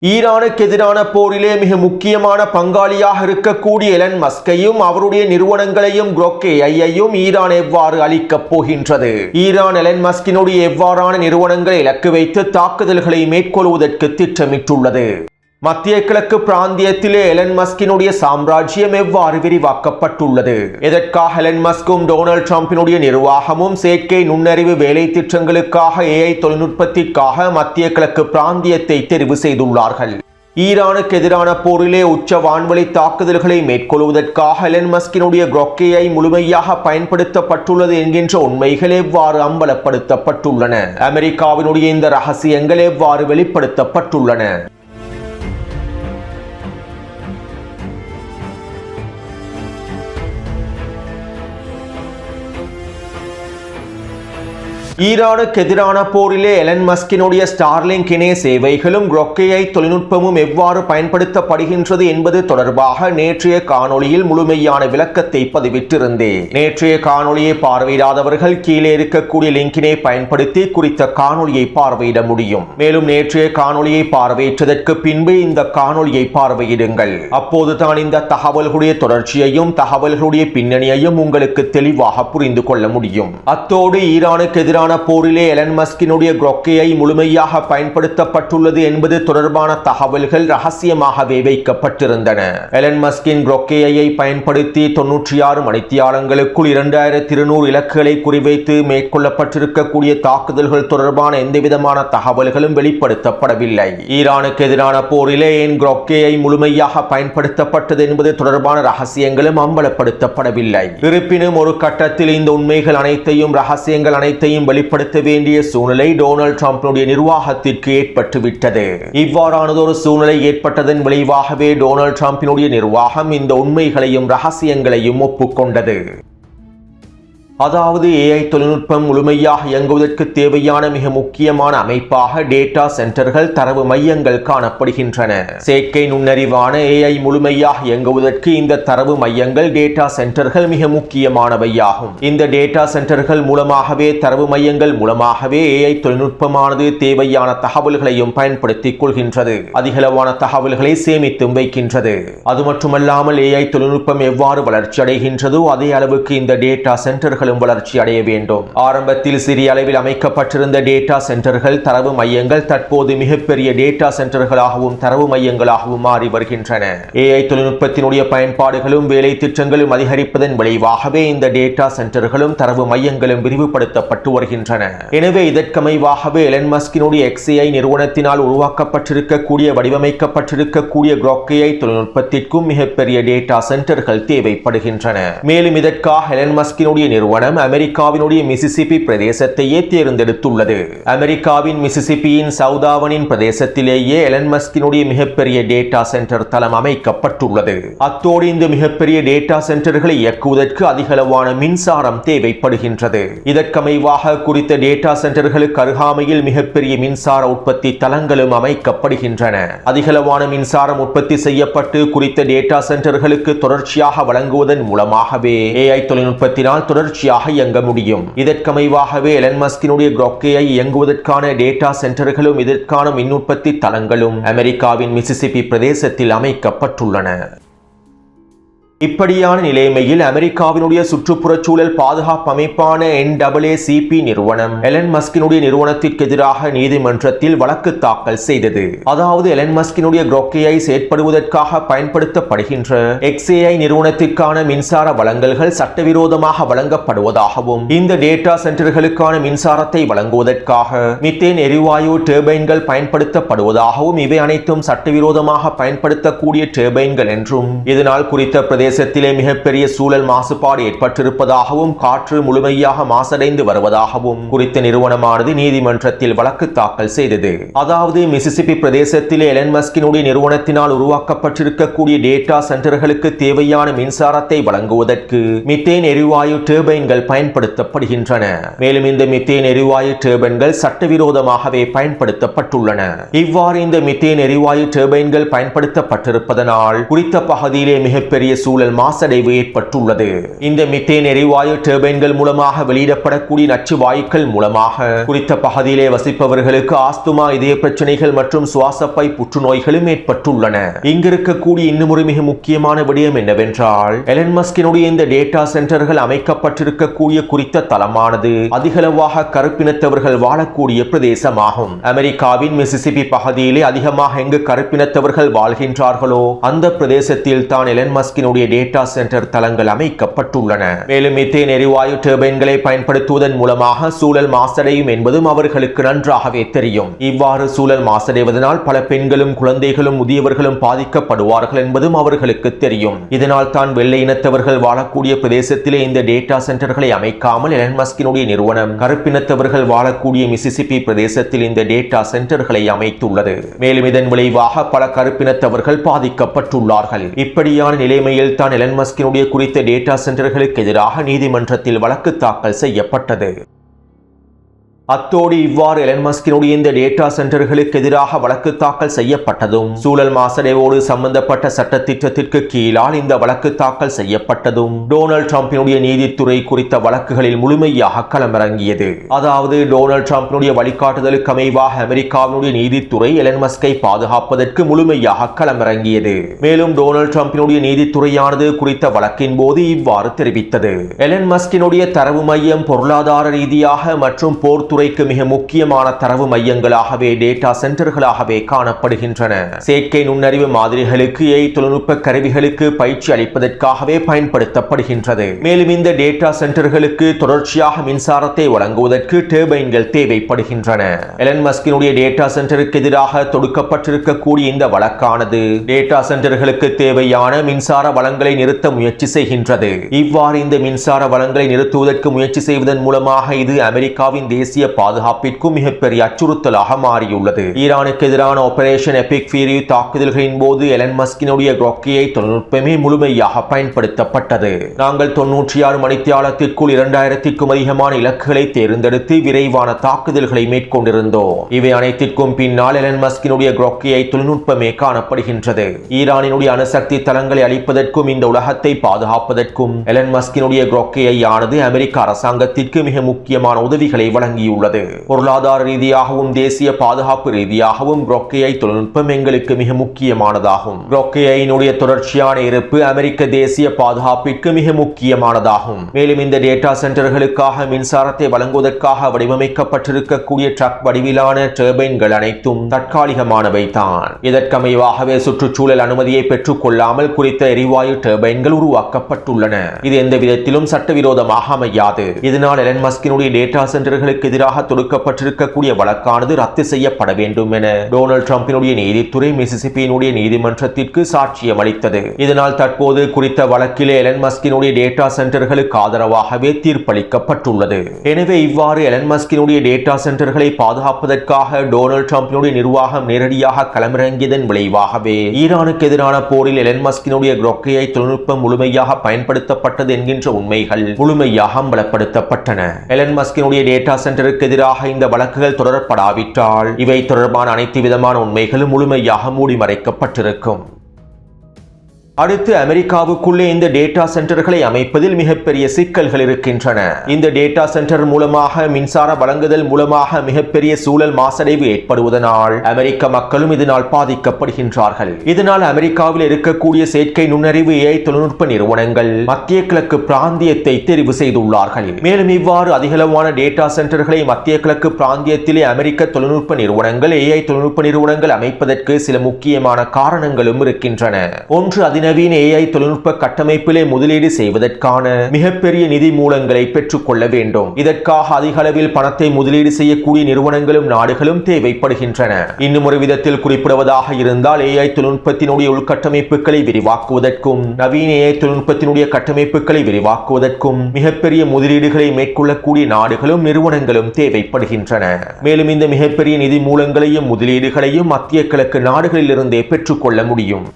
ஈரானுக்கு எதிரான போரிலே மிக முக்கியமான பங்காளியாக இருக்கக்கூடிய எலன் மஸ்கையும் அவருடைய நிறுவனங்களையும் Grok AI-யையும் ஈரான் எவ்வாறு அழிக்கப் போகின்றது? ஈரான் எலன் மஸ்கினுடைய எவ்வாறான நிறுவனங்களை இலக்கு வைத்து தாக்குதல்களை மேற்கொள்வதற்கு திட்டமிட்டுள்ளது? மத்திய கிழக்கு பிராந்தியத்திலே எலன் மஸ்கினுடைய சாம்ராஜ்யம் எவ்வாறு விரிவாக்கப்பட்டுள்ளது? எதற்காக எலன் மஸ்கும் டொனால்ட் ட்ரம்பினுடைய நிர்வாகமும் செயற்கை நுண்ணறிவு வேலை திட்டங்களுக்காக AI தொழில்நுட்பத்திற்காக மத்திய கிழக்கு பிராந்தியத்தை தெரிவு செய்துள்ளார்கள்? ஈரானுக்கு எதிரான போரிலே உச்ச வான்வழி தாக்குதல்களை மேற்கொள்வதற்காக எலன் மஸ்கினுடைய Grok AI முழுமையாக பயன்படுத்தப்பட்டுள்ளது என்கின்ற உண்மைகள் எவ்வாறு அம்பலப்படுத்தப்பட்டுள்ளன? அமெரிக்காவினுடைய இந்த ரகசியங்கள் எவ்வாறு வெளிப்படுத்தப்பட்டுள்ளன? ஈரானுக்கு எதிரான போரிலே எலன் மஸ்கினுடைய ஸ்டார்லிங்க் இணைய சேவைகளும் Grok AI தொழில்நுட்பமும் எவ்வாறு பயன்படுத்தப்படுகின்றது என்பது தொடர்பாக நேற்றைய காணொளியில் முழுமையான விளக்கத்தை பதிவிட்டிருந்தேன். நேற்றைய காணொளியை பார்வையிடாதவர்கள் கீழே இருக்கக்கூடிய லிங்கினை பயன்படுத்தி குறித்த காணொளியை பார்வையிட முடியும். மேலும் நேற்றைய காணொளியை பார்வையிட்டதற்கு பின்பு இந்த காணொளியை பார்வையிடுங்கள். அப்போதுதான் இந்த தகவல்களுடைய தொடர்ச்சியையும் தகவல்களுடைய பின்னணியையும் உங்களுக்கு தெளிவாக புரிந்து கொள்ள முடியும். அத்தோடு ஈரானுக்கு எதிரான போரிலே எலன் மஸ்கினுடைய Grok AI முழுமையாக பயன்படுத்தப்பட்டுள்ளது என்பது தொடர்பான தகவல்கள் ரகசியமாகவே வைக்கப்பட்டிருந்தன. எலன் மஸ்கின் Grok AI-யை பயன்படுத்தி 96 மணித்தியாலங்களுக்குள் 2200 இலக்குகளை குறிவைத்து மேற்கொள்ளப்பட்டிருக்கக்கூடிய தாக்குதல்கள் தொடர்பான எந்தவிதமான தகவல்களும் வெளிப்படுத்தப்படவில்லை. ஈரானுக்கு எதிரான போரிலே ஏன் Grok AI முழுமையாக பயன்படுத்தப்பட்டது என்பது தொடர்பான ரகசியங்களும் அம்பலப்படுத்தப்படவில்லை. இருப்பினும் ஒரு கட்டத்தில் இந்த உண்மைகள் அனைத்தையும் ரகசியங்கள் அனைத்தையும் வெளிப்படுத்த வேண்டிய சூழ்நிலை டொனால்ட் ட்ரம்பினுடைய நிர்வாகத்திற்கு ஏற்பட்டுவிட்டது. இவ்வாறானதொரு சூழ்நிலை ஏற்பட்டதன் விளைவாகவே டொனால்ட் ட்ரம்பினுடைய நிர்வாகம் இந்த உண்மைகளையும் ரகசியங்களையும் ஒப்புக்கொண்டது. அதாவது AI தொழில்நுட்பம் முழுமையாக இயங்குவதற்கு தேவையான மிக முக்கியமான அமைப்பாக டேட்டா சென்டர்கள் தரவு மையங்கள் காணப்படுகின்றன. செயற்கை நுண்ணறிவான AI முழுமையாக இயங்குவதற்கு இந்த தரவு மையங்கள் டேட்டா சென்டர்கள் மிக முக்கியமானவையாகும். இந்த டேட்டா சென்டர்கள் மூலமாகவே தரவு மையங்கள் மூலமாகவே AI தொழில்நுட்பமானது தேவையான தகவல்களையும் பயன்படுத்திக் கொள்கின்றது. அதிகளவான தகவல்களை சேமித்தும் வைக்கின்றது. அது மட்டுமல்லாமல் AI தொழில்நுட்பம் எவ்வாறு வளர்ச்சி அடைகின்றதோ அதே அளவுக்கு இந்த டேட்டா சென்டர்கள் வளர்ச்சி அடைய வேண்டும். ஆரம்பத்தில் சிறிய அளவில் அமைக்கப்பட்டிருந்த டேட்டா சென்டர்கள் தரவு மையங்கள் தற்போது மிகப்பெரிய டேட்டா சென்டர்களாகவும் தரவு மையங்களாகவும் மாறி வருகின்றன. AI தொழில்நுட்பத்தினுடைய பயன்பாடுகளும் வேலை திட்டங்களும் அதிகரிப்பதன் விளைவாகவே இந்த டேட்டா சென்டர்களும் தரவு மையங்களும் விரிவுபடுத்தப்பட்டு வருகின்றன. எனவே இதற்கமைவாகவே எலன் மஸ்கினுடைய XAI நிறுவனத்தினால் உருவாக்கப்பட்டிருக்கக்கூடிய வடிவமைக்கப்பட்டிருக்கக்கூடிய Grok AI தொழில்நுட்பத்திற்கும் மிகப்பெரிய டேட்டா சென்டர்கள் தேவைப்படுகின்றன. மேலும் இதற்காக எலன் மஸ்கினுடைய நிறுவனம் அமெரிக்காவினுடைய மிசிசிப்பி பிரதேசத்தையே தேர்ந்தெடுத்துள்ளது. அமெரிக்காவின் மிசிசிப்பியின் சவுதாவனின் பிரதேசத்திலேயே எலன் மஸ்கினுடைய மிகப்பெரிய டேட்டா சென்டர் தளம் அமைக்கப்பட்டுள்ளது. அத்தோடு இந்த மிகப்பெரிய டேட்டா சென்டர்களை இயக்குவதற்கு அதிகளவான மின்சாரம் தேவைப்படுகின்றது. இதற்கமைவாக குறித்த டேட்டா சென்டர்களுக்கு அருகாமையில் மிகப்பெரிய மின்சார உற்பத்தி தளங்களும் அமைக்கப்படுகின்றன. அதிகளவான மின்சாரம் உற்பத்தி செய்யப்பட்டு குறித்த டேட்டா சென்டர்களுக்கு தொடர்ச்சியாக வழங்குவதன் மூலமாகவே AI தொழில்நுட்பத்தினால் தொடர்ச்சியாக இயங்க முடியும். இதற்கமைவாகவே எலன் மஸ்கினுடைய Grok AI இயங்குவதற்கான டேட்டா சென்டர்களும் இதற்கான மின் உற்பத்தி தளங்களும் அமெரிக்காவின் மிசிசிப்பி பிரதேசத்தில் அமைக்கப்பட்டுள்ளன. இப்படியான நிலைமையில் அமெரிக்காவினுடைய சுற்றுப்புறச்சூழல் பாதுகாப்பு அமைப்பான NAACP நிறுவனம் எலன் மஸ்கினுடைய நிறுவனத்திற்கு எதிராக நீதிமன்றத்தில் வழக்கு தாக்கல் செய்தது. அதாவது எலன் மஸ்கினுடைய Grok AI செயற்படுவதற்காக பயன்படுத்தப்படுகின்ற XAI நிறுவனத்திற்கான மின்சார வழங்கல்கள் சட்டவிரோதமாக வழங்கப்படுவதாகவும் இந்த டேட்டா சென்டர்களுக்கான மின்சாரத்தை வழங்குவதற்காக மித்தேன் எரிவாயு டர்பைன்கள் பயன்படுத்தப்படுவதாகவும் இவை அனைத்தும் சட்டவிரோதமாக பயன்படுத்தக்கூடிய டர்பைன்கள் என்றும் இதனால் குறித்த பிரதேசத்திலே மிகப்பெரிய சூழல் மாசுபாடு ஏற்பட்டிருப்பதாகவும் காற்று முழுமையாக மாசடைந்து வருவதாகவும் குறித்த நிறுவனமானது நீதிமன்றத்தில் வழக்கு தாக்கல் செய்தது. அதாவது மிசிசிப்பி பிரதேசத்திலே எலன் மஸ்கினுடைய நிறுவனத்தினால் உருவாக்கப்பட்டிருக்கக்கூடிய டேட்டா சென்டர்களுக்கு தேவையான மின்சாரத்தை வழங்குவதற்கு மித்தேன் எரிவாயு டர்பைன்கள் பயன்படுத்தப்படுகின்றன. மேலும் இந்த மித்தேன் எரிவாயு டர்பைன்கள் சட்டவிரோதமாகவே பயன்படுத்தப்பட்டுள்ளன. இவ்வாறு இந்த மித்தேன் எரிவாயு டர்பைன்கள் பயன்படுத்தப்பட்டிருப்பதனால் குறித்த பகுதியிலே மிகப்பெரிய சூழல் சூழல் மாசடைவு ஏற்பட்டுள்ளது. இந்த மித்தேன் எரிவாயு டர்பைன்கள் மூலமாக வெளியிடப்படக்கூடிய நச்சு வாயுக்கள் மூலமாக குறித்த பகுதியிலே வசிப்பவர்களுக்கு ஆஸ்துமா, இதய பிரச்சனைகள் மற்றும் சுவாசப்பை புற்றுநோய்களும் ஏற்பட்டுள்ளன. இங்கிருக்கக்கூடிய இன்னும் ஒரு மிக முக்கியமான விடயம் என்னவென்றால், எலன் மஸ்கினுடைய இந்த டேட்டா சென்டர்கள் அமைக்கப்பட்டிருக்கக்கூடிய குறித்த தளமானது அதிகளவாக கருப்பினத்தவர்கள் வாழக்கூடிய பிரதேசமாகும். அமெரிக்காவின் மிசிசிபி பகுதியிலே அதிகமாக எங்கு கருப்பினத்தவர்கள் வாழ்கின்றார்களோ அந்த பிரதேசத்தில் தான் எலன் மஸ்கினுடைய டேட்டா சென்டர் தளங்கள் அமைக்கப்பட்டுள்ளன. மேலும் மித்தேன் எரிவாயு டர்பைன்களை பயன்படுத்துவதன் மூலமாக சூழல் மாசடையும் என்பதும் அவர்களுக்கு நன்றாகவே தெரியும். இவ்வாறு சூழல் மாசடைவதனால் பல பெண்களும் குழந்தைகளும் முதியவர்களும் பாதிக்கப்படுவார்கள் என்பதும் அவர்களுக்கு தெரியும். இதனால் தான் வெள்ளை இனத்தவர்கள் வாழக்கூடிய பிரதேசத்திலே இந்த டேட்டா சென்டர்களை அமைக்காமல் எலன் மஸ்கினுடைய நிறுவனம் கருப்பினத்தவர்கள் வாழக்கூடிய மிசிசிபி பிரதேசத்தில் இந்த டேட்டா சென்டர்களை அமைத்துள்ளது. மேலும் இதன் விளைவாக பல கருப்பினத்தவர்கள் பாதிக்கப்பட்டுள்ளார்கள். இப்படியான நிலைமையில் தான் எலன் மஸ்கினுடைய குறித்த டேட்டா சென்டர்களுக்கு எதிராக நீதிமன்றத்தில் வழக்கு தாக்கல் செய்யப்பட்டது. அத்தோடு இவ்வாறு எலன் மஸ்கினுடைய இந்த டேட்டா சென்டர்களுக்கு எதிராக வழக்கு தாக்கல் செய்யப்பட்டதும், சூழல் மாசடைவோடு சம்பந்தப்பட்ட சட்டத்திட்டத்திற்கு கீழால் இந்த வழக்கு தாக்கல் செய்யப்பட்டதும் டொனால்ட் ட்ரம்பினுடைய நீதித்துறை குறித்த வழக்குகளில் முழுமையாக களமிறங்கியது. அதாவது டொனால்ட் ட்ரம்பினுடைய வழிகாட்டுதலுக்கு அமைவாக அமெரிக்காவினுடைய நீதித்துறை எலன் மஸ்கை பாதுகாப்பதற்கு முழுமையாக களமிறங்கியது. மேலும் டொனால்ட் ட்ரம்பினுடைய நீதித்துறையானது குறித்த வழக்கின் போது இவ்வாறு தெரிவித்தது: எலன் மஸ்கினுடைய தரவு மையம் பொருளாதார ரீதியாக மற்றும் போர்த்துறை மிக முக்கியமான தரவு மையங்களாகவே டேட்டா சென்டர்களாகவே காணப்படுகின்றன. செயற்கை நுண்ணறிவு மாதிரிகளுக்கு AI தொழில்நுட்ப கருவிகளுக்கு பயிற்சி அளிப்பதற்காகவே பயன்படுத்தப்படுகின்றது. மேலும் இந்த டேட்டா சென்டர்களுக்கு தொடர்ச்சியாக மின்சாரத்தை வழங்குவதற்கு டர்பைன்கள் தேவைப்படுகின்றன. எலன் மஸ்கினுடைய டேட்டா சென்டருக்கு எதிராக தொடுக்கப்பட்டிருக்கக்கூடிய இந்த வழக்கானது டேட்டா சென்டர்களுக்கு தேவையான மின்சார வளங்களை நிறுத்த முயற்சி செய்கின்றது. இவ்வாறு இந்த மின்சார வளங்களை நிறுத்துவதற்கு முயற்சி செய்வதன் மூலமாக இது அமெரிக்காவின் தேசிய பாதுகாப்பிற்கும் மிகப்பெரிய அச்சுறுத்தலாக மாறியுள்ளது. ஈரானுக்கு எதிரான ஆபரேஷன் எபிக் ஃபியூரி தாக்குதல்களின் போது எலன் மஸ்கினுடைய கிராக்கி தொழில்நுட்பமே முழுமையாக பயன்படுத்தப்பட்டது. நாங்கள் 96 மணித்தியாலத்திற்குள் 2000க்கும் அதிகமான இலக்குகளை தேர்ந்தெடுத்து விரைவான தாக்குதல்களை மேற்கொண்டிருந்தோம். இவை அனைத்திற்கும் பின்னால் எலன் மஸ்கினுடைய கிராக்கி தொழில்நுட்பமே காணப்படுகின்றது. ஈரானினுடைய அணுசக்தி தளங்களை அளிப்பதற்கும் இந்த உலகத்தை பாதுகாப்பதற்கும் எலன் மஸ்கினுடைய கிராக்கி ஆனது அமெரிக்க அரசாங்கத்திற்கு மிக முக்கியமான உதவிகளை வழங்கியுள்ளது. பொருளாதார ரீதியாகவும் தேசிய பாதுகாப்பு ரீதியாகவும் கிராக்கி தொழில்நுட்பம் எங்களுக்கு மிக முக்கியமானதாகும். கிராக்கி தொடர்ச்சியான இருப்பு அமெரிக்க தேசிய பாதுகாப்பிற்கு மிக முக்கியமானதாகும். மேலும் இந்த டேட்டா சென்டர்களுக்காக மின்சாரத்தை வழங்குவதற்காக வடிவமைக்கப்பட்டிருக்கக்கூடிய ட்ரக் வடிவிலான டர்பைன்கள் அனைத்தும் தற்காலிகமானவை தான். இதற்கமைவாகவே சுற்றுச்சூழல் அனுமதியை பெற்றுக் கொள்ளாமல் குறித்த எரிவாயு டர்பைன்கள் உருவாக்கப்பட்டுள்ளன. இது எந்த விதத்திலும் சட்டவிரோதமாக அமையாது. இதனால் எலன் மஸ்கினுடைய டேட்டா சென்டர்களுக்கு எதிராக தொடுக்கப்பட்டிருக்கக்கூடிய வழக்கானது ரத்து செய்யப்பட வேண்டும் என டொனால்ட் ட்ரம்பினுடைய நீதித்துறை மிசிசிபியினுடைய நீதிமன்றத்திற்கு சாட்சியம் அளித்தது. இதனால் தற்போது குறித்த வழக்கிலே எலன் மஸ்கினுடைய டேட்டா சென்டர்களுக்கு ஆதரவாகவே தீர்ப்பளிக்கப்பட்டுள்ளது. எனவே இவ்வாறு எலன் மஸ்கினுடைய டேட்டா சென்டர்களை பாதுகாப்பதற்காக டொனால்ட் ட்ரம்பினுடைய நிர்வாகம் நேரடியாக களமிறங்கியதன் விளைவாகவே ஈரானுக்கு எதிரான போரில் எலன் மஸ்கினுடைய கிராக்கி தொழில்நுட்பம் முழுமையாக பயன்படுத்தப்பட்டது என்கின்ற உண்மைகள் முழுமையாக அம்பலப்படுத்தப்பட்டன. எலன் மஸ்கினுடைய டேட்டா சென்டருக்கு எதிராக இந்த வழக்குகள் தொடரப்படாவிட்டால் இவை தொடர்பான அனைத்து விதமான உண்மைகளும் முழுமையாக மூடி மறைக்கப்பட்டிருக்கும். அடுத்து அமெரிக்காவுக்குள்ளே இந்த டேட்டா சென்டர்களை அமைப்பதில் மிகப்பெரிய சிக்கல்கள் இருக்கின்றன. இந்த டேட்டா சென்டர் மூலமாக மின்சார வழங்குதல் மூலமாக மிகப்பெரிய சூழல் மாசடைவு ஏற்படுவதனால் அமெரிக்க மக்களும் இதனால் பாதிக்கப்படுகின்றார்கள். இதனால் அமெரிக்காவில் இருக்கக்கூடிய செயற்கை நுண்ணறிவு AI தொழில்நுட்ப நிறுவனங்கள் மத்திய கிழக்கு பிராந்தியத்தை தெரிவு செய்துள்ளார்கள். மேலும் இவ்வாறு அதிகளவான டேட்டா சென்டர்களை மத்திய கிழக்கு பிராந்தியத்திலே அமெரிக்க தொழில்நுட்ப நிறுவனங்கள் AI தொழில்நுட்ப நிறுவனங்கள் அமைப்பதற்கு சில முக்கியமான காரணங்களும் இருக்கின்றன. ஒன்று, அதிநவீன AI தொழில்நுட்ப கட்டமைப்பிலே முதலீடு செய்வதற்கான மிகப்பெரிய நிதி மூலங்களை பெற்றுக் கொள்ள வேண்டும். இதற்காக அதிக அளவில் பணத்தை முதலீடு செய்யக்கூடிய நிறுவனங்களும் நாடுகளும் தேவைப்படுகின்றன. இன்னும் ஒரு விதத்தில் குறிப்பிடுவதாக இருந்தால் AI தொழில்நுட்பத்தினுடைய உள்கட்டமைப்புகளை விரிவாக்குவதற்கும் நவீன AI தொழில்நுட்பத்தினுடைய கட்டமைப்புகளை விரிவாக்குவதற்கும் மிகப்பெரிய முதலீடுகளை மேற்கொள்ளக்கூடிய நாடுகளும் நிறுவனங்களும் தேவைப்படுகின்றன. மேலும் இந்த மிகப்பெரிய நிதி மூலங்களையும் முதலீடுகளையும் மத்திய கிழக்கு நாடுகளிலிருந்தே பெற்றுக் கொள்ள முடியும்.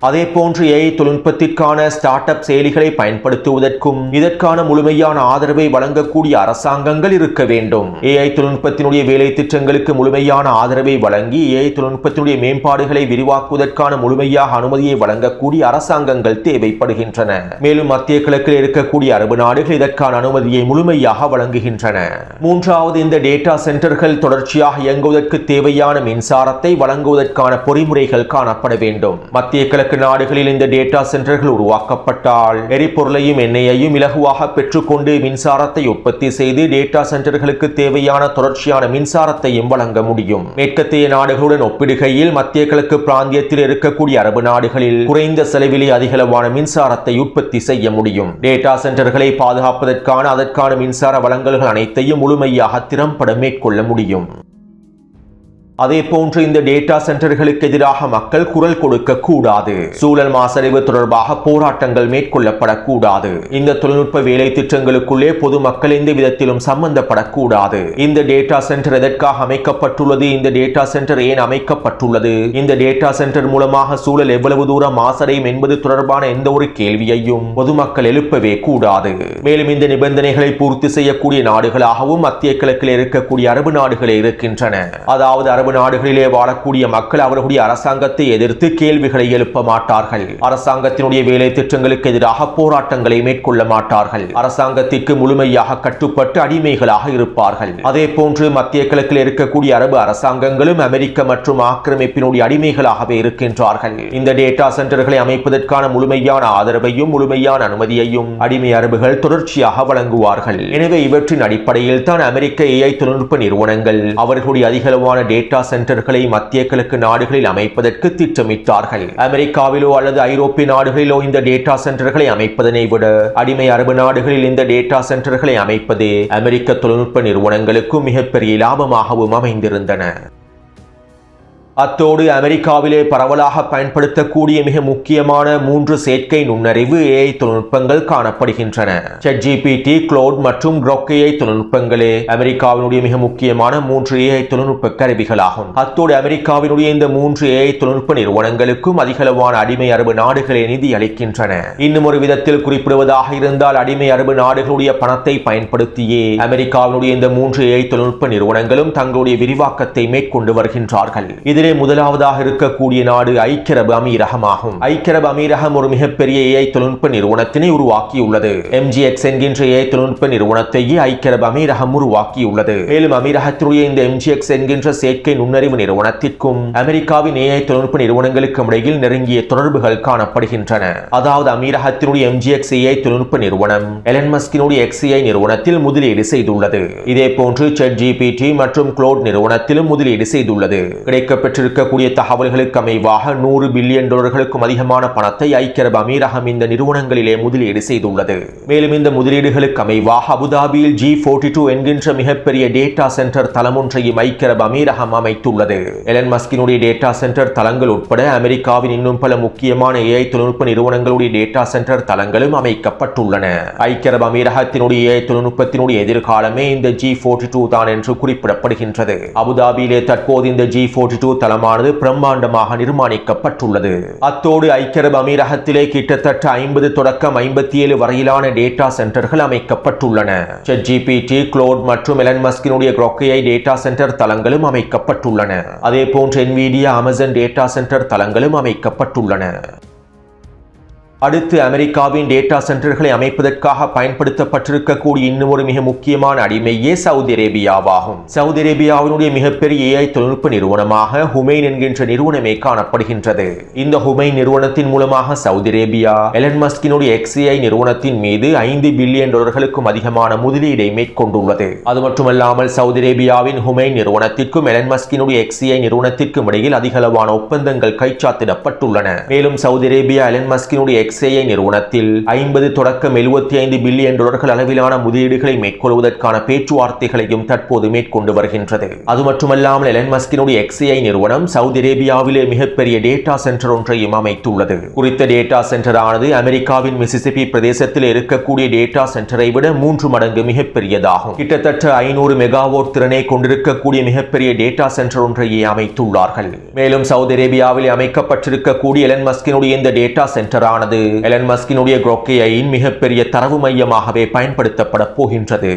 அதேபோன்று AI தொழில்நுட்பத்திற்கான ஸ்டார்ட் அப் செயலிகளை பயன்படுத்துவதற்கும் இதற்கான முழுமையான ஆதரவை வழங்கக்கூடிய அரசாங்கங்கள் இருக்க வேண்டும். AI தொழில்நுட்பத்தினுடைய வேலை திட்டங்களுக்கு முழுமையான ஆதரவை வழங்கி AI தொழில்நுட்பத்தினுடைய மேம்பாடுகளை விரிவாக்குவதற்கான முழுமையாக அனுமதியை வழங்கக்கூடிய அரசாங்கங்கள் தேவைப்படுகின்றன. மேலும் மத்திய கிழக்கில் இருக்கக்கூடிய அரபு நாடுகள் இதற்கான அனுமதியை முழுமையாக வழங்குகின்றன. மூன்றாவது, இந்த டேட்டா சென்டர்கள் தொடர்ச்சியாக இயங்குவதற்கு தேவையான மின்சாரத்தை வழங்குவதற்கான பொறிமுறைகள் காணப்பட வேண்டும். மத்திய கிழக்கு நாடுகளில் இந்த டேட்டா சென்டர்கள் உருவாக்கப்பட்டால் எரிபொருளையும் எண்ணெயையும் இலகுவாக பெற்றுக்கொண்டு மின்சாரத்தை உற்பத்தி செய்து டேட்டா சென்டர்களுக்கு தேவையான தொடர்ச்சியான மின்சாரத்தையும் வழங்க முடியும். மேற்கத்திய நாடுகளுடன் ஒப்பிடுகையில் மத்திய கிழக்கு பிராந்தியத்தில் இருக்கக்கூடிய அரபு நாடுகளில் குறைந்த செலவிலே அதிகளவான மின்சாரத்தை உற்பத்தி செய்ய முடியும். டேட்டா சென்டர்களை பாதுகாப்பதற்கான அதற்கான மின்சார வழங்கல்கள் அனைத்தையும் முழுமையாக திறம்பட மேற்கொள்ள முடியும். அதேபோன்று இந்த டேட்டா சென்டர்களுக்கு எதிராக மக்கள் குரல் கொடுக்க கூடாது. சூழல் மாசடைவு தொடர்பாக போராட்டங்கள் மேற்கொள்ளப்படக்கூடாது. இந்த தொழில்நுட்ப வேலை திட்டங்களுக்குள்ளே பொதுமக்கள் எந்த விதத்திலும் சம்பந்தப்படக்கூடாது. இந்த டேட்டா சென்டர் எதற்காக அமைக்கப்பட்டுள்ளது, இந்த டேட்டா சென்டர் ஏன் அமைக்கப்பட்டுள்ளது, இந்த டேட்டா சென்டர் மூலமாக சூழல் எவ்வளவு தூரம் மாசடையும் என்பது தொடர்பான எந்த ஒரு கேள்வியையும் பொதுமக்கள் எழுப்பவே கூடாது. மேலும் இந்த நிபந்தனைகளை பூர்த்தி செய்யக்கூடிய நாடுகளாகவும் மத்திய கிழக்கில் இருக்கக்கூடிய அரபு நாடுகளே இருக்கின்றன. அதாவது அரபு நாடுகளிலே வாழக்கூடிய மக்கள் அவர்களுடைய அரசாங்கத்தை எதிர்த்து கேள்விகளை எழுப்ப மாட்டார்கள். அரசாங்கத்தினுடைய வேலை திட்டங்களுக்கு எதிராக போராட்டங்களை மேற்கொள்ள மாட்டார்கள். அரசாங்கத்திற்கு முழுமையாக கட்டுப்பட்டு அடிமைகளாக இருப்பார்கள். அதே போன்று மத்திய கிழக்கில் இருக்கக்கூடிய அரபு அரசாங்கங்களும் அமெரிக்க மற்றும் ஆக்கிரமிப்பினுடைய அடிமைகளாகவே இருக்கின்றார்கள். இந்த டேட்டா சென்டர்களை அமைப்பதற்கான முழுமையான ஆதரவையும் முழுமையான அனுமதியையும் அடிமை அரபுகள் தொடர்ச்சியாக வழங்குவார்கள். எனவே இவற்றின் அடிப்படையில் தான் அமெரிக்க AI தொழில்நுட்ப நிறுவனங்கள் அவர்களுடைய அதிகளவான டேட்டா சென்டர்களை மத்திய கிழக்கு நாடுகளில் அமைப்பதற்கு திட்டமிட்டார்கள். அமெரிக்காவிலோ அல்லது ஐரோப்பிய நாடுகளிலோ இந்த டேட்டா சென்டர்களை அமைப்பதனை விட அடிமை அரபு நாடுகளில் இந்த டேட்டா சென்டர்களை அமைப்பதே அமெரிக்க தொழில்நுட்ப நிறுவனங்களுக்கும் மிகப்பெரிய லாபமாகவும் அமைந்திருந்தன. அத்தோடு அமெரிக்காவிலே பரவலாக பயன்படுத்தக்கூடிய மிக முக்கியமான 3 செயற்கை நுண்ணறிவு AI தொழில்நுட்பங்கள் காணப்படுகின்றன. ChatGPT, Claude மற்றும் Grok AI தொழில்நுட்பங்களே அமெரிக்காவினுடைய மிக முக்கியமான 3 AI தொழில்நுட்ப கருவிகளாகும். அத்தோடு அமெரிக்காவினுடைய இந்த 3 AI தொழில்நுட்ப நிறுவனங்களுக்கும் அதிகளவான அடிமை அரபு நாடுகளே நிதி அளிக்கின்றன. இன்னும் ஒரு விதத்தில் குறிப்பிடுவதாக இருந்தால் அடிமை அரபு நாடுகளுடைய பணத்தை பயன்படுத்தியே அமெரிக்காவினுடைய இந்த 3 AI தொழில்நுட்ப நிறுவனங்களும் தங்களுடைய விரிவாக்கத்தை மேற்கொண்டு வருகின்றார்கள். முதலாவதாக இருக்கக்கூடிய நாடு ஐக்கிய அரபு அமீரகமாகும். ஐக்கிய அரபு அமீரகம் ஒரு மிகப்பெரிய AI தொழில்நுட்ப நிறுவனத்தினை உருவாக்கியுள்ளது. MGX என்கின்ற AI தொழில்நுட்ப நிறுவனத்தையே ஐக்கிய அரபு அமீரகம் உருவாக்கியுள்ளது. மேலும் அமீரகத்தினுடைய இந்த MGX என்கின்ற செயற்கை நுண்ணறிவு நிறுவனத்திற்கும் அமெரிக்காவின் AI தொழில்நுட்ப நிறுவனங்களுக்கும் இடையில் நெருங்கிய தொடர்புகள் காணப்படுகின்றன. அதாவது அமீரகத்தினுடைய MGX AI தொழில்நுட்ப நிறுவனம் எலன் மஸ்கினுடைய XAI நிறுவனத்தில் முதலீடு செய்துள்ளது. இதே போன்று ChatGPT மற்றும் Claude நிறுவனத்திலும் முதலீடு செய்துள்ளது. கிடைக்கப்பட்ட இருக்கக்கூடிய தகவல்களுக்கு அமைவாக $100 பில்லியன் அதிகமான பணத்தை ஐக்கிய அரபு அமீரகம் இந்த நிறுவனங்களிலே முதலீடு செய்துள்ளது. மேலும் இந்த முதலீடுகளுக்கு அமைவாக அபுதாபியில் G42 என்கின்ற மிகப்பெரிய டேட்டா சென்டர் தளம் ஒன்றையும் ஐக்கிய அரபு அமீரகம் அமைத்துள்ளது. எலன் மஸ்கினுடைய டேட்டா சென்டர் தளங்கள் உட்பட அமெரிக்காவின் இன்னும் பல முக்கியமான AI தொழில்நுட்ப நிறுவனங்களுடைய டேட்டா சென்டர் தளங்களும் அமைக்கப்பட்டுள்ளன. ஐக்கிய அரபு அமீரகத்தினுடைய AI தொழில்நுட்பத்தினுடைய எதிர்காலமே இந்த G42 தான் என்று குறிப்பிடப்படுகின்றது. அபுதாபியிலே தற்போது இந்த G42 தளமானது பிரம்மாண்டமாக நிர்மாணிக்கப்பட்டுள்ளது. அத்தோடு ஐக்கிய அரபு அமீரகத்திலே கிட்டத்தட்ட 50 தொடக்கம் 57 வரையிலான டேட்டா சென்டர்கள் அமைக்கப்பட்டுள்ளன. ChatGPT, Claude மற்றும் எலன் மஸ்கினுடைய Grok AI டேட்டா சென்டர் தளங்களும் அமைக்கப்பட்டுள்ளன. அதே போன்று Nvidia, Amazon டேட்டா சென்டர் தளங்களும் அமைக்கப்பட்டுள்ளன. அடுத்து அமெரிக்காவின் டேட்டா சென்டர்களை அமைப்பதற்காக பயன்படுத்தப்பட்டிருக்கக்கூடிய இன்னும் ஒரு மிக முக்கியமான அடிமையே சவுதி அரேபியாவாகும். சவுதி அரேபியாவினுடைய மிகப்பெரிய AI தொழில்நுட்ப நிறுவனமாக ஹுமைன் என்கின்ற நிறுவனமே காணப்படுகின்றது. இந்த ஹுமைன் நிறுவனத்தின் மூலமாக சவுதி அரேபியா எலன் மஸ்கினுடைய XAI நிறுவனத்தின் மீது $5 பில்லியன் அதிகமான முதலீடை மேற்கொண்டுள்ளது. அது மட்டுமல்லாமல் சவுதி அரேபியாவின் ஹுமைன் நிறுவனத்திற்கும் எலன் மஸ்கினுடைய XAI நிறுவனத்திற்கும் இடையில் அதிகளவான ஒப்பந்தங்கள் கைச்சாத்திடப்பட்டுள்ளன. மேலும் சவுதி அரேபியா எலன் மஸ்கினுடைய XAI நிறுவனத்தில் 50 தொடக்கம் 75 பில்லியன் டாலர்கள் அளவிலான முதலீடுகளை மேற்கொள்வதற்கான பேச்சுவார்த்தைகளையும் தற்போது மேற்கொண்டு வருகின்றது. அது மட்டுமல்லாமல் எலன் மஸ்கினுடைய XAI நிறுவனம் சவுதி அரேபியாவிலே மிகப்பெரிய டேட்டா சென்டர் ஒன்றையும் அமைத்துள்ளது. குறித்த டேட்டா சென்டர் ஆனது அமெரிக்காவின் மிசிசிப்பி பிரதேசத்தில் இருக்கக்கூடிய டேட்டா சென்டரை விட 3 மடங்கு மிகப்பெரியதாகும். கிட்டத்தட்ட 500 மெகாவாட் திறனை கொண்டிருக்கக்கூடிய மிகப்பெரிய டேட்டா சென்டர் ஒன்றையே அமைத்துள்ளார்கள். மேலும் சவுதி அரேபியாவில் அமைக்கப்பட்டிருக்கக்கூடிய எலன் மஸ்கினுடைய இந்த டேட்டா சென்டர் ஆனது எலன் மஸ்கினுடைய Grok AI-யின் மிகப்பெரிய தரவு மையமாகவே பயன்படுத்தப்பட போகின்றது.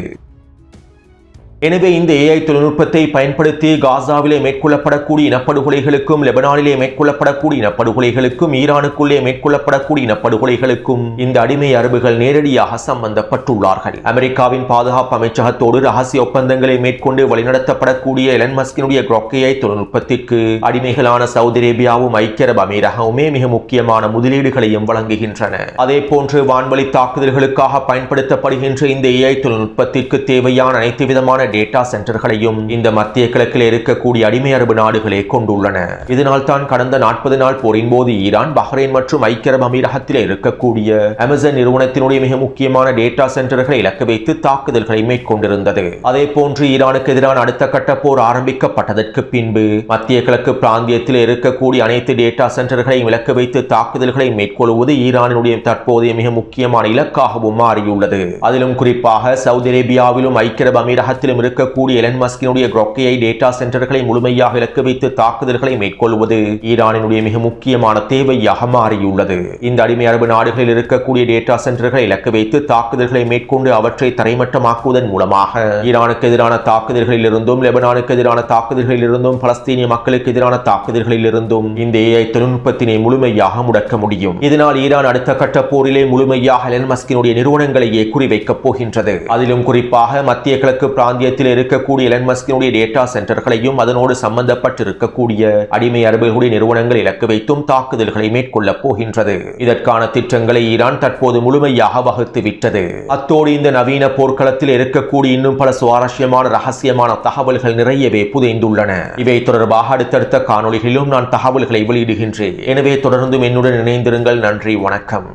எனவே இந்த AI தொழில்நுட்பத்தை பயன்படுத்தி காசாவிலே மேற்கொள்ளப்படக்கூடிய இனப்படுகொலைகளுக்கும், லெபனானிலே மேற்கொள்ளப்படக்கூடிய இனப்படுகொலைகளுக்கும், ஈரானுக்குள்ளே மேற்கொள்ளப்படக்கூடிய இனப்படுகொலைகளுக்கும் இந்த அடிமை அரபுகள் நேரடியாக சம்பந்தப்பட்டுள்ளார்கள். அமெரிக்காவின் பாதுகாப்பு அமைச்சகத்தோடு ரகசிய ஒப்பந்தங்களை மேற்கொண்டு வழிநடத்தப்படக்கூடிய எலன் மஸ்கினுடைய Grok AI தொழில்நுட்பத்திற்கு அடிமைகளான சவுதி அரேபியாவும் ஐக்கிய அரபு அமீரகமுமே மிக முக்கியமான முதலீடுகளையும் வழங்குகின்றன. அதே போன்று வான்வழி தாக்குதல்களுக்காக பயன்படுத்தப்படுகின்ற இந்த AI தொழில்நுட்பத்திற்கு தேவையான அனைத்து விதமான டேட்டா சென்டர்களையும் இந்த மத்திய கிழக்கில் இருக்கக்கூடிய அடிமை அரபு நாடுகளே கொண்டுள்ளன. இதனால் தான் கடந்த 40 நாள் போரின் போது ஈரான், பஹ்ரைன் மற்றும் ஐக்கிய அரபு அமீரகத்தில் இருக்கக்கூடிய அமேசான் நிறுவனத்தினுடைய மிக முக்கியமான டேட்டா சென்டர்களை இலக்கு வைத்து தாக்குதல்களை மேற்கொண்டிருந்தது. அதே போன்று ஈரானுக்கு எதிரான அடுத்த கட்ட போர் ஆரம்பிக்கப்பட்டதற்கு பின்பு மத்திய கிழக்கு பிராந்தியத்தில் இருக்கக்கூடிய அனைத்து டேட்டா சென்டர்களையும் இலக்கு வைத்து தாக்குதல்களை மேற்கொள்வது ஈரானுடைய தற்போதைய மிக முக்கியமான இலக்காகவும் மாறியுள்ளது. அதிலும் குறிப்பாக சவுதி அரேபியாவிலும் ஐக்கிய அரபு அமீரகத்திலும் இருக்கக்கூடிய எலன் மஸ்கினுடைய Grok AI டேட்டா சென்டர்களை முழுமையாக இலக்கு வைத்து தாக்குதல்களை மேற்கொள்வது ஈரானினுடைய மிக முக்கியமான தேவையாக மாறியுள்ளது. இந்த அடிமை அரபு நாடுகளில் இருக்கக்கூடிய டேட்டா சென்டர்களை இலக்கு வைத்து தாக்குதல்களை மேற்கொண்டு அவற்றை தரைமட்டமாக்குவதன் மூலமாக ஈரானுக்கு எதிரான தாக்குதல்களில் இருந்தும், லெபனானுக்கு எதிரான தாக்குதல்களில் இருந்தும், பலஸ்தீனிய மக்களுக்கு எதிரான தாக்குதல்களில் இருந்தும் இந்த AI தொழில்நுட்பத்தினை முழுமையாக முடக்க முடியும். இதனால் ஈரான் அடுத்த கட்ட போரிலே முழுமையாக எலன் மஸ்கினுடைய நிறுவனங்களையே குறிவைக்கப் போகின்றது. அதிலும் குறிப்பாக மத்திய கிழக்கு பிராந்திய இருக்கக்கூடிய எலன் மஸ்கினுடைய டேட்டா சென்டர்களையும் அதனோடு சம்பந்தப்பட்டிருக்கக்கூடிய அடிமை அரபுகளுடைய நிறுவனங்கள் இலக்கு வைத்தும் தாக்குதல்களை மேற்கொள்ள போகின்றது. இதற்கான திட்டங்களை ஈரான் தற்போது முழுமையாக வகுத்து விட்டது. அத்தோடு இந்த நவீன போர்க்களத்தில் இருக்கக்கூடிய இன்னும் பல சுவாரஸ்யமான ரகசியமான தகவல்கள் நிறையவே புதைந்துள்ளன. இவை தொடர்பாக அடுத்தடுத்த காணொளிகளிலும் நான் தகவல்களை வெளியிடுகின்றேன். எனவே தொடர்ந்தும் என்னுடன் இணைந்திருங்கள். நன்றி, வணக்கம்.